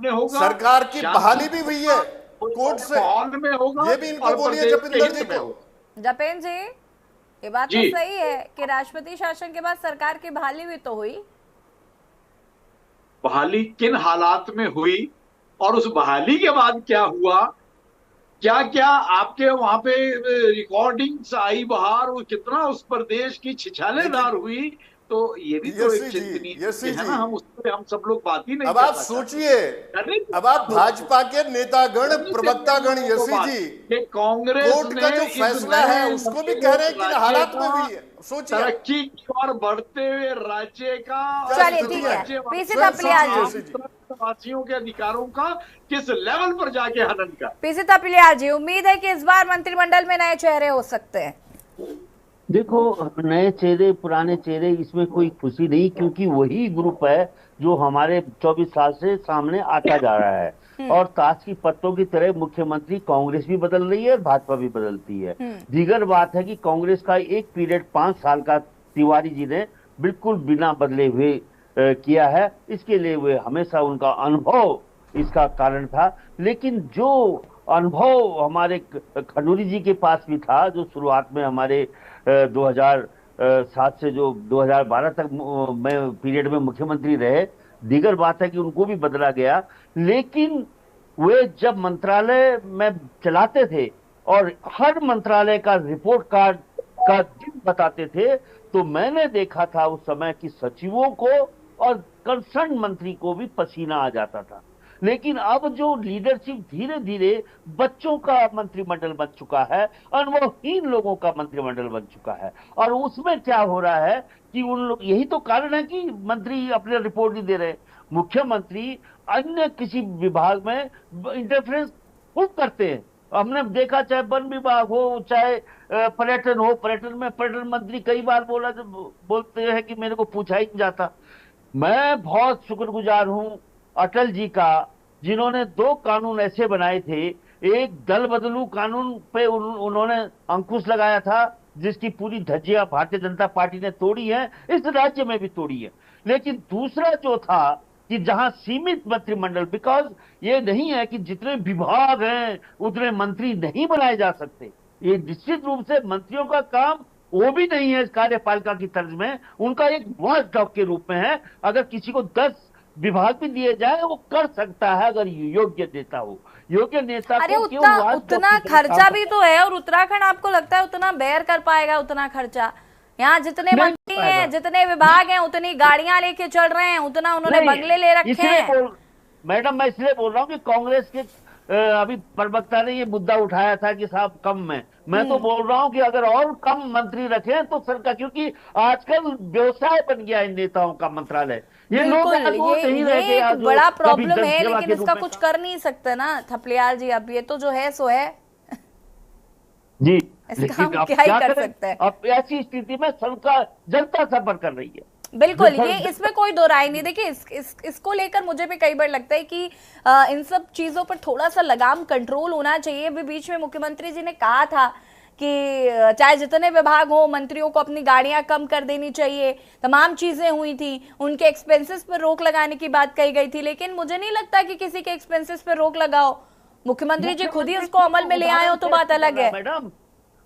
होगा, सरकार की बहाली भी हुई है कोर्ट से, में होगा। ये भी इनको बोलिए जपिंदर जी को। जपेन जी, ये बात तो सही है कि राष्ट्रपति शासन के बाद सरकार की बहाली भी तो हुई। बहाली किन हालात में हुई और उस बहाली के बाद क्या हुआ, क्या क्या आपके वहां पे रिकॉर्डिंग्स आई बाहर, वो कितना उस प्रदेश की छिछालेदार हुई, तो ये भी तो एक चिंतनीय है ना। हम उस पर हम सब लोग बात ही नहीं। अब आप सोचिए, अब आप भाजपा के नेतागण प्रवक्तागण यशी जी कांग्रेस कोर्ट का जो फैसला है उसको भी कह रहे हैं कि हालात में भी सोचिए तरक्की की ओर बढ़ते हुए राज्य का, चलिए ठीक है, पीसी थपलियाल जी, वासियों के अधिकारों का किस लेवल पर जाके हनन का। पीसी थपलियाल जी, उम्मीद है कि इस बार मंत्रिमंडल में नए चेहरे हो सकते हैं। देखो, नए चेहरे पुराने चेहरे इसमें कोई खुशी नहीं, क्योंकि वही ग्रुप है जो हमारे 24 साल से सामने आता जा रहा है। और ताश की पत्तों की तरह मुख्यमंत्री कांग्रेस भी बदल रही है और भाजपा भी बदलती है। दीगर बात है कि कांग्रेस का एक पीरियड 5 साल का तिवारी जी ने बिल्कुल बिना बदले हुए किया है। इसके लिए वे हमेशा उनका अनुभव इसका कारण था। लेकिन जो अनुभव हमारे खंडूरी जी के पास भी था, जो शुरुआत में हमारे 2007 से जो 2012 तक में पीरियड में मुख्यमंत्री रहे, दीगर बात है कि उनको भी बदला गया। लेकिन वे जब मंत्रालय में चलाते थे और हर मंत्रालय का रिपोर्ट कार्ड का दिन बताते थे, तो मैंने देखा था उस समय कि सचिवों को और कंसर्न मंत्री को भी पसीना आ जाता था। लेकिन अब जो लीडरशिप धीरे धीरे बच्चों का मंत्रिमंडल बन चुका है, अनुभवहीन लोगों का मंत्रिमंडल बन चुका है, और उसमें क्या हो रहा है कि उन लोग, यही तो कारण है कि मंत्री अपने रिपोर्ट नहीं दे रहे। मुख्यमंत्री अन्य किसी विभाग में इंटरफेरेंस खूब करते हैं। हमने देखा, चाहे वन विभाग हो, चाहे पर्यटन हो, पर्यटन में पर्यटन मंत्री कई बार बोलते हैं कि मेरे को पूछा ही नहीं जाता। मैं बहुत शुक्रगुजार हूं अटल जी का, जिन्होंने 2 कानून ऐसे बनाए थे। एक दल बदलू कानून पे उन्होंने अंकुश लगाया था, जिसकी पूरी धज्जियां भारतीय जनता पार्टी ने तोड़ी है, इस राज्य में भी तोड़ी है। लेकिन दूसरा जो था कि जहां सीमित मंत्रिमंडल, बिकॉज ये नहीं है कि जितने विभाग हैं उतने मंत्री नहीं बनाए जा सकते। ये निश्चित रूप से मंत्रियों का काम वो भी नहीं है कार्यपालिका की तर्ज में, उनका एक वॉचडॉग के रूप में है। अगर किसी को 10 विभाग भी दिए जाए वो कर सकता है, अगर योग्य नेता हो। योग्य नेता अरे उतना खर्चा भी तो है, और उत्तराखंड आपको लगता है उतना बेयर कर पाएगा उतना खर्चा? यहाँ जितने मंत्री हैं, जितने विभाग हैं, उतनी गाड़ियां लेके चल रहे हैं, उतना उन्होंने बंगले ले रखे हैं। मैडम, मैं इसलिए बोल रहा हूँ कि कांग्रेस के अभी प्रवक्ता ने ये मुद्दा उठाया था कि साहब कम में, मैं तो बोल रहा हूँ कि अगर और कम मंत्री रखें तो सरकार, क्योंकि आजकल व्यवसाय बन गया इन नेताओं का मंत्रालय। ये लोग ये एक बड़ा प्रॉब्लम है, लेकिन इसका कुछ कर नहीं सकते ना थपलियाल जी। अब ये तो जो है सो है जी, इसका हम क्या ही कर सकते हैं। अब ऐसी स्थिति में सरकार, जनता सफर कर रही है। बिल्कुल, ये इसमें कोई दो राय नहीं। देखिए, इसको लेकर मुझे भी कई बार लगता है कि इन सब चीजों पर थोड़ा सा लगाम कंट्रोल होना चाहिए। अभी बीच में मुख्यमंत्री जी ने कहा था कि चाहे जितने विभाग हो, मंत्रियों को अपनी गाड़ियां कम कर देनी चाहिए, तमाम चीजें हुई थी, उनके एक्सपेंसेस पर रोक लगाने की बात कही गई थी। लेकिन मुझे नहीं लगता कि किसी के एक्सपेंसेस पर रोक लगाओ, मुख्यमंत्री जी खुद ही उसको अमल में ले आए हो तो बात अलग है। मैडम,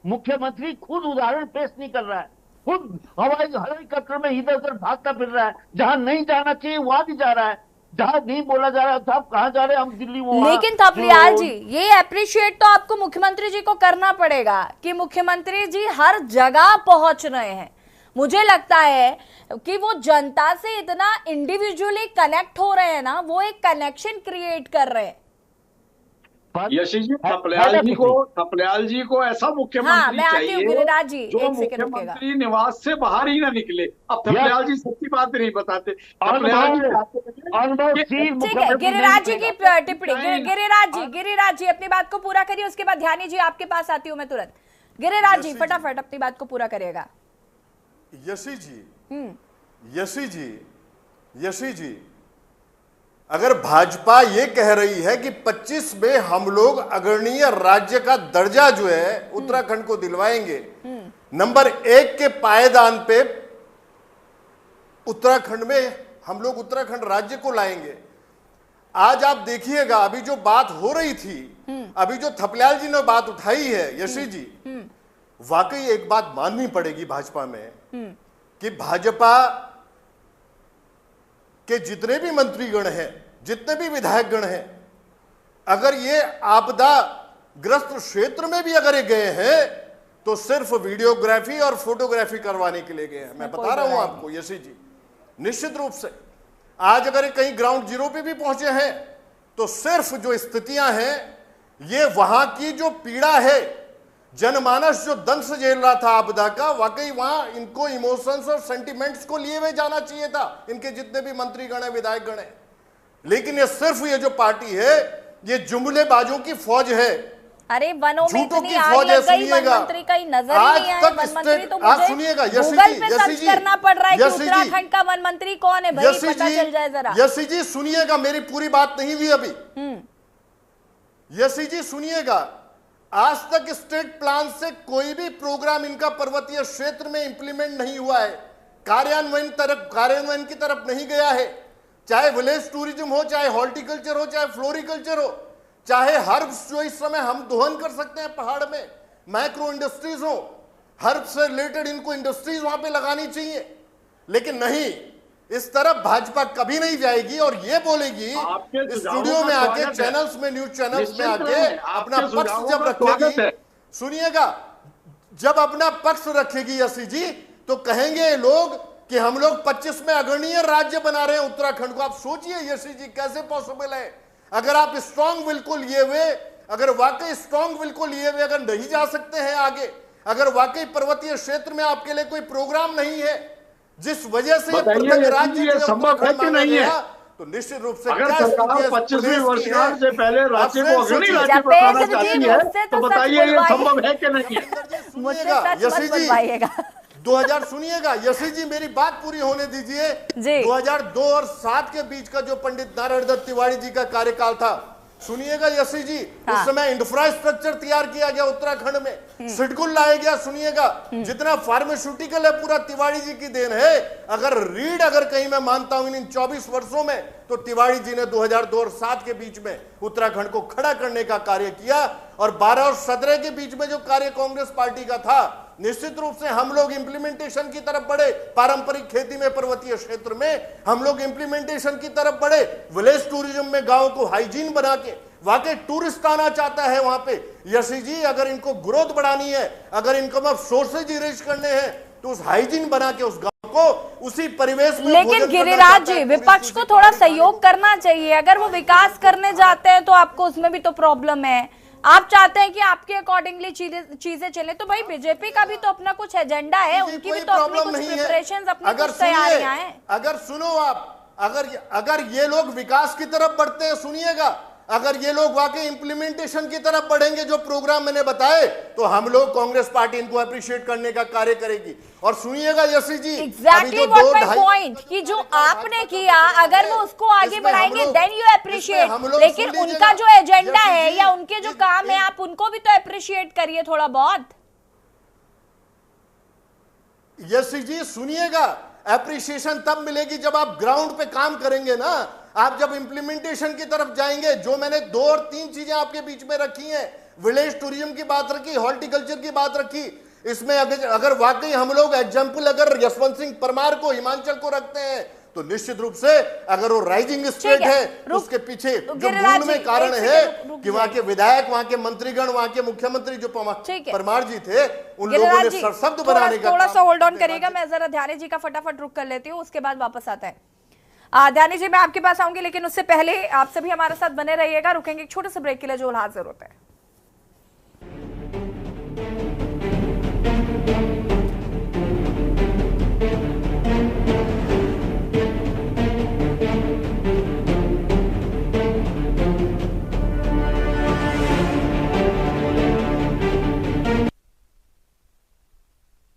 मुख्यमंत्री खुद उदाहरण पेश नहीं कर रहा है, खुद हवाई कटर में इधर उधर भागता फिर रहा है, जहां नहीं जाना चाहिए वहां भी जा रहा है, जहां नहीं बोला जा रहा है साहब कहां जा रहे हैं हम दिल्ली में। लेकिन थपलियाल जी, ये अप्रिशिएट तो आपको मुख्यमंत्री जी को करना पड़ेगा कि मुख्यमंत्री जी हर जगह पहुंच रहे हैं। मुझे लगता है कि वो जनता से इतना इंडिविजुअली कनेक्ट हो रहे हैं ना, वो एक कनेक्शन क्रिएट कर रहे हैं। यशी जी, थपलियाल जी को ऐसा मुख्यमंत्री चाहिए गिरिराज जी, जो मुख्यमंत्री निवास से बाहर ही ना निकले। अब थपलियाल जी सच्ची बात नहीं बताते। ठीक है, गिरिराज जी की टिप्पणी। गिरिराज जी अपनी बात को पूरा करिए, उसके बाद ध्यानी जी आपके पास आती हूँ मैं तुरंत। गिरिराज जी फटाफट अपनी बात को पूरा करिएगा। यशी जी, अगर भाजपा ये कह रही है कि 25 में हम लोग अग्रणीय राज्य का दर्जा जो है उत्तराखंड को दिलवाएंगे, नंबर 1 के पायदान पे उत्तराखंड में हम लोग उत्तराखंड राज्य को लाएंगे। आज आप देखिएगा, अभी जो बात हो रही थी, अभी जो थपलियाल जी ने बात उठाई है यशी जी, वाकई एक बात माननी पड़ेगी भाजपा में कि भाजपा के जितने भी मंत्रीगण हैं, जितने भी विधायकगण हैं, अगर ये आपदा ग्रस्त क्षेत्र में भी अगर ये गए हैं तो सिर्फ वीडियोग्राफी और फोटोग्राफी करवाने के लिए गए हैं। मैं बता रहा हूं आपको यशी जी, निश्चित रूप से आज अगर ये कहीं ग्राउंड जीरो पे भी पहुंचे हैं तो सिर्फ जो स्थितियां हैं, ये वहां की जो पीड़ा है, जनमानस जो दंश झेल रहा था आपदा का, वाकई वहां इनको इमोशंस और सेंटिमेंट्स को लिए हुए जाना चाहिए था, इनके जितने भी मंत्रीगण है, विधायकगण है। लेकिन ये सिर्फ ये जो पार्टी है, ये जुमलेबाजों की फौज है। अरे वनों में इतनी आग लग गई, वन मंत्री का ही नजर नहीं आया। वन मंत्री तो मुझे गूगल पे सर्च करना पड़ रहा है कि उत्तराखंड का वन मंत्री कौन है भाई, पता चल जाए जरा। यशी जी सुनिएगा, मेरी पूरी बात नहीं हुई अभी। यशी जी सुनिएगा, आज तक स्टेट प्लान से कोई भी प्रोग्राम इनका पर्वतीय क्षेत्र में इंप्लीमेंट नहीं हुआ है, कार्यान्वयन की तरफ नहीं गया है। चाहे विलेज टूरिज्म हो, चाहे हॉर्टिकल्चर हो, चाहे फ्लोरिकल्चर हो, चाहे हर्ब्स जो इस समय हम दोहन कर सकते हैं पहाड़ में, माइक्रो इंडस्ट्रीज हो, हर्ब से रिलेटेड इनको इंडस्ट्रीज वहां पे लगानी चाहिए। लेकिन नहीं, इस तरफ भाजपा कभी नहीं जाएगी और ये बोलेगी स्टूडियो में आके, चैनल्स में, न्यूज चैनल्स में आके अपना पक्ष जब रखेगी, सुनिएगा, जब अपना पक्ष रखेगी यशी जी, तो कहेंगे लोग कि हम लोग 25 में अग्रणीय राज्य बना रहे हैं उत्तराखंड को। आप सोचिए यशी जी, कैसे पॉसिबल है? अगर आप स्ट्रॉन्ग विल को लिए हुए, अगर वाकई स्ट्रॉन्ग विल को लिए हुए अगर नहीं जा सकते हैं आगे, अगर वाकई पर्वतीय क्षेत्र में आपके लिए कोई प्रोग्राम नहीं है, जिस वजह से पृथक राज्य संभव है कि नहीं है, तो निश्चित रूप से अगर सरकार 25वीं वर्षगांठ से पहले राज्य को अग्रणी राज्य बनाना चाहती है तो बताइए ये संभव है कि नहीं है? यशी जी 2000 सुनिएगा, यशी जी मेरी बात पूरी होने दीजिए। 2002 और 7 के बीच का जो पंडित नारायण दत्त तिवारी जी का कार्यकाल था, सुनिएगा यशी जी, उस समय इंफ्रास्ट्रक्चर तैयार किया गया उत्तराखंड में, सिडकुल लाया गया। सुनिएगा, जितना फार्मास्यूटिकल है पूरा तिवारी जी की देन है। अगर रीड अगर कहीं मैं मानता हूं इन 24 वर्षों में, तो तिवारी जी ने 2002 और 7 के बीच में उत्तराखंड को खड़ा करने का कार्य किया। और 12 और 17 के बीच में जो कार्य कांग्रेस पार्टी का था, निश्चित रूप से हम लोग इंप्लीमेंटेशन की तरफ बढ़े। पारंपरिक खेती में, पर्वतीय क्षेत्र में हम लोग इंप्लीमेंटेशन की तरफ बढ़े। विलेज टूरिज्म में गांव को हाइजीन बना के, वाकई टूरिस्ट आना चाहता है वहां पे। यशी जी, अगर इनको ग्रोथ बढ़ानी है, अगर इनकम ऑफ सोर्सेज रेज करने हैं, तो उस हाइजीन बना के उस गांव को उसी परिवेश में। लेकिन गिरिराज जी, विपक्ष को थोड़ा सहयोग करना चाहिए। अगर वो विकास करने जाते हैं तो आपको उसमें भी तो प्रॉब्लम है। आप चाहते हैं कि आपके अकॉर्डिंगली चीजें चले, तो भाई बीजेपी का भी तो अपना कुछ एजेंडा है, उनकी भी तो अपनी कुछ प्रिपरेशंस, अपनी कुछ तैयारियां हैं। अगर सुनो आप, अगर ये लोग विकास की तरफ बढ़ते हैं, सुनिएगा, अगर ये लोग वाकई इंप्लीमेंटेशन की तरफ बढ़ेंगे जो प्रोग्राम मैंने बताए, तो हम लोग कांग्रेस पार्टी इनको अप्रिशिएट करने का कार्य करेगी। और सुनिएगा यशी जी, एग्जैक्टली व्हाट माय पॉइंट, कि जो आपने किया अगर वो उसको आगे बढ़ाएंगे देन यू अप्रिशिएट, लेकिन उनका जो एजेंडा है या उनके जो काम है, आप उनको भी तो अप्रिशिएट करिए थोड़ा बहुत। यशी जी सुनिएगा, एप्रिसिएशन तब मिलेगी जब आप ग्राउंड पे काम करेंगे ना। आप जब इंप्लीमेंटेशन की तरफ जाएंगे, जो मैंने 2 और 3 चीजें आपके बीच में रखी हैं, विलेज टूरिज्म की बात रखी, हॉर्टिकल्चर की बात रखी, इसमें अगर वाकई हम लोग एग्जाम्पल अगर यशवंत सिंह परमार को, हिमाचल को रखते हैं, तो निश्चित रूप से अगर वो राइजिंग स्टेट है तो उसके पीछे जो मूल में कारण है कि वहां के विधायक, वहां के मंत्रीगण, वहां के मुख्यमंत्री जो परमार जी थे, उन लोगों ने सरशब्द बनाने का थोड़ा सा होल्ड ऑन करिएगा, मैं जरा ध्यानी जी का फटाफट रुक कर लेती हूँ, उसके बाद वापस आता है। ध्यानी जी मैं आपके पास आऊंगी, लेकिन उससे पहले आप सभी हमारे साथ बने रहिएगा। रुकेंगे एक छोटे से ब्रेक के लिए, जो हाजिर होता है।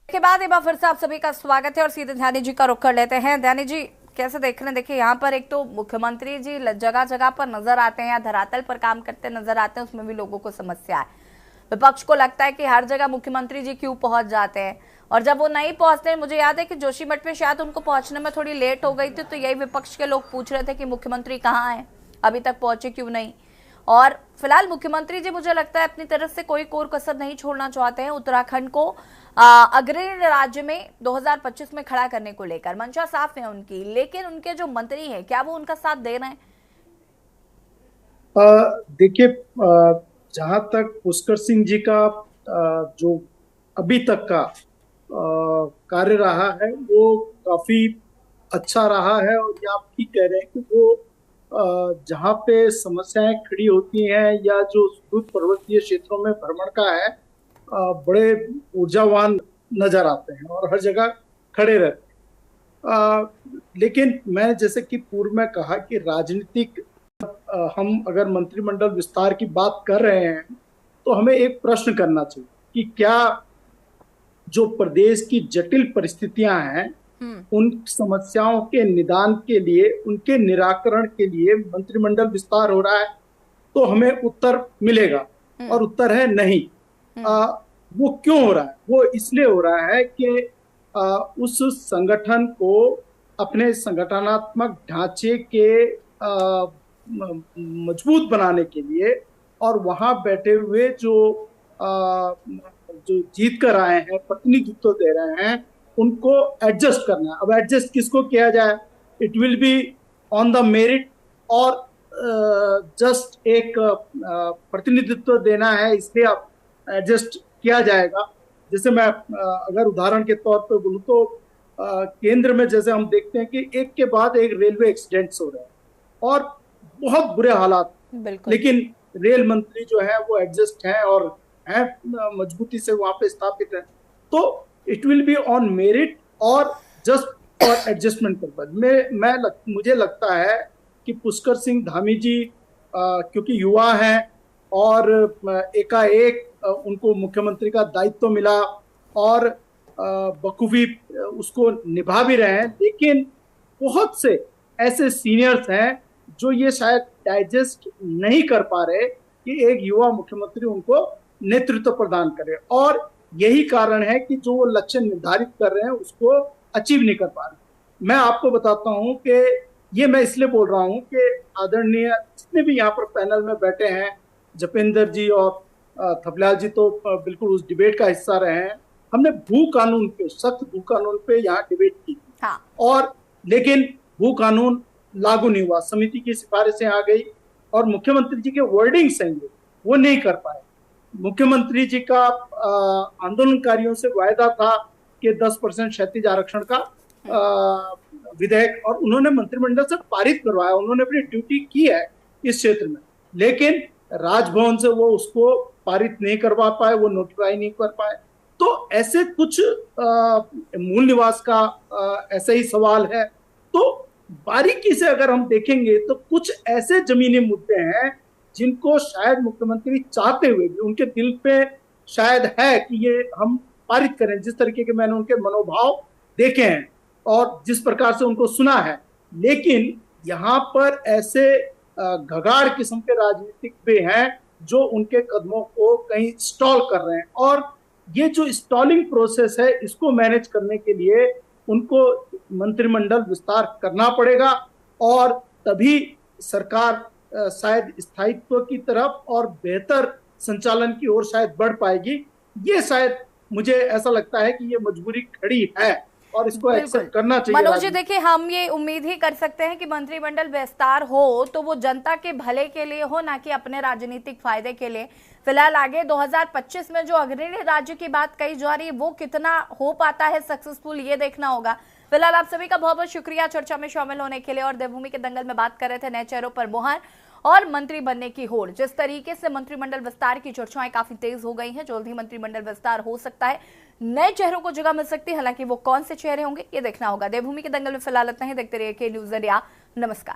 के बाद एक बार फिर से आप सभी का स्वागत है और सीधे ध्यानी जी का रुख कर लेते हैं। ध्यानी जी कैसे देख रहे हैं? देखिए यहाँ पर एक तो मुख्यमंत्री जी जगह जगह पर नजर आते हैं या धरातल पर काम करते नजर आते हैं, उसमें भी लोगों को समस्या है। विपक्ष को लगता है कि हर जगह मुख्यमंत्री जी क्यों पहुंच जाते हैं, और जब वो नहीं पहुंचते, मुझे याद है कि जोशीमठ में शायद उनको पहुंचने में थोड़ी लेट हो गई थी, तो यही विपक्ष के लोग पूछ रहे थे कि मुख्यमंत्री कहाँ हैं, अभी तक पहुंचे क्यों नहीं। और फिलहाल मुख्यमंत्री जी मुझे लगता है अपनी तरफ से कोई कोर कसर नहीं छोड़ना चाहते हैं उत्तराखंड को अग्रणी राज्य में 2025 में खड़ा करने को लेकर। मंशा साफ है उनकी, लेकिन उनके जो मंत्री हैं क्या वो उनका साथ दे रहे हैं? देखिए, जहां तक पुष्कर सिंह जी का जो अभी तक का कार्य रहा है वो काफी अच्छा रहा है, और ये आप ठीक कह रहे हैं कि वो जहाँ पे समस्याएं खड़ी होती हैं या जो सुदूर पर्वतीय क्षेत्रों में भ्रमण का है, बड़े ऊर्जावान नजर आते हैं और हर जगह खड़े रहते हैं। लेकिन मैं जैसे कि पूर्व में कहा कि राजनीतिक हम अगर मंत्रिमंडल विस्तार की बात कर रहे हैं तो हमें एक प्रश्न करना चाहिए कि क्या जो प्रदेश की जटिल परिस्थितियां हैं उन समस्याओं के निदान के लिए, उनके निराकरण के लिए मंत्रिमंडल विस्तार हो रहा है, तो हमें उत्तर मिलेगा। और उत्तर है नहीं। वो क्यों हो रहा है? वो इसलिए हो रहा है कि उस संगठन को अपने संगठनात्मक ढांचे के मजबूत बनाने के लिए और वहां बैठे हुए जो जीत कर आए हैं, प्रतिनिधित्व दे रहे हैं, उनको एडजस्ट करना है। अब एडजस्ट किसको किया जाए? It will be on the merit, और जस्ट एक प्रतिनिधित्व देना है इसलिए आप एडजस्ट किया जाएगा। जैसे मैं अगर उदाहरण के तौर पे बोलूँ तो केंद्र में जैसे हम देखते हैं कि एक के बाद एक रेलवे एक्सीडेंट्स हो रहे हैं और बहुत बुरे हालात, लेकिन रेल मंत्री जो है वो एडजस्ट हैं और हैं मजबूती से वहां पे स्थापित है। तो it will be on merit और जस्ट फॉर एडजस्टमेंट पर्पज। मुझे लगता है कि पुष्कर सिंह धामी जी क्योंकि युवा हैं और एकाएक उनको मुख्यमंत्री का दायित्व मिला और बखूबी उसको निभा भी रहे हैं, लेकिन बहुत से ऐसे सीनियर्स हैं जो ये शायद डाइजेस्ट नहीं कर पा रहे कि एक युवा मुख्यमंत्री उनको नेतृत्व प्रदान करे, और यही कारण है कि जो वो लक्ष्य निर्धारित कर रहे हैं उसको अचीव नहीं कर पा रहे। मैं आपको बताता हूं कि ये मैं इसलिए बोल रहा हूं कि आदरणीय जितने भी यहाँ पर पैनल में बैठे हैं, जपेंद्र जी और थपलियाल जी तो बिल्कुल उस डिबेट का हिस्सा रहे हैं। हमने भू कानून पे, सख्त भू कानून पे यहाँ डिबेट की हाँ। और लेकिन भू कानून लागू नहीं हुआ, समिति की सिफारिशें आ गई और मुख्यमंत्री जी के वर्डिंग्स हैं वो नहीं कर पाए। मुख्यमंत्री जी का आंदोलनकारियों से वायदा था कि 10% क्षैतिज आरक्षण का विधेयक, और उन्होंने मंत्रिमंडल से पारित करवाया, उन्होंने अपनी ड्यूटी की है इस क्षेत्र में, लेकिन राजभवन से वो उसको पारित नहीं करवा पाए, वो नोटिफाई नहीं कर पाए। तो ऐसे कुछ मूल निवास का ऐसा ही सवाल है। तो बारीकी से अगर हम देखेंगे तो कुछ ऐसे जमीनी मुद्दे हैं जिनको शायद मुख्यमंत्री चाहते हुए भी उनके दिल पे शायद है कि ये हम पारित करें, जिस तरीके के मैंने उनके मनोभाव देखे हैं और जिस प्रकार से उनको सुना है। लेकिन यहाँ पर ऐसे घगाड़ किस्म के राजनीतिक भी हैं जो उनके कदमों को कहीं स्टॉल कर रहे हैं, और ये जो स्टॉलिंग प्रोसेस है इसको मैनेज करने के लिए उनको मंत्रिमंडल विस्तार करना पड़ेगा और तभी सरकार शायद स्थायित्व की तरफ और बेहतर संचालन की ओर शायद बढ़ पाएगी। ये शायद मुझे ऐसा लगता है कि ये मजबूरी खड़ी है और इसको एक्सेप्ट करना चाहिए। मनोज जी, देखिए, हम ये उम्मीद ही कर सकते हैं कि मंत्रिमंडल विस्तार हो तो वो जनता के भले के लिए हो, ना कि अपने राजनीतिक फायदे के लिए। फिलहाल आगे 2025 में जो अग्रणी राज्य की बात कही जा रही है वो कितना हो पाता है सक्सेसफुल, ये देखना होगा। फिलहाल आप सभी का बहुत बहुत शुक्रिया चर्चा में शामिल होने के लिए। और देवभूमि के दंगल में बात कर रहे थे नए चेहरों पर मोहर और मंत्री बनने की होड़। जिस तरीके से मंत्रिमंडल विस्तार की चर्चाएं काफी तेज हो गई हैं, जल्द ही मंत्रिमंडल विस्तार हो सकता है, नए चेहरों को जगह मिल सकती है। हालांकि वो कौन से चेहरे होंगे ये देखना होगा। देवभूमि के दंगल में फिलहाल इतना ही। देखते रहिए के न्यूज़ इंडिया। नमस्कार।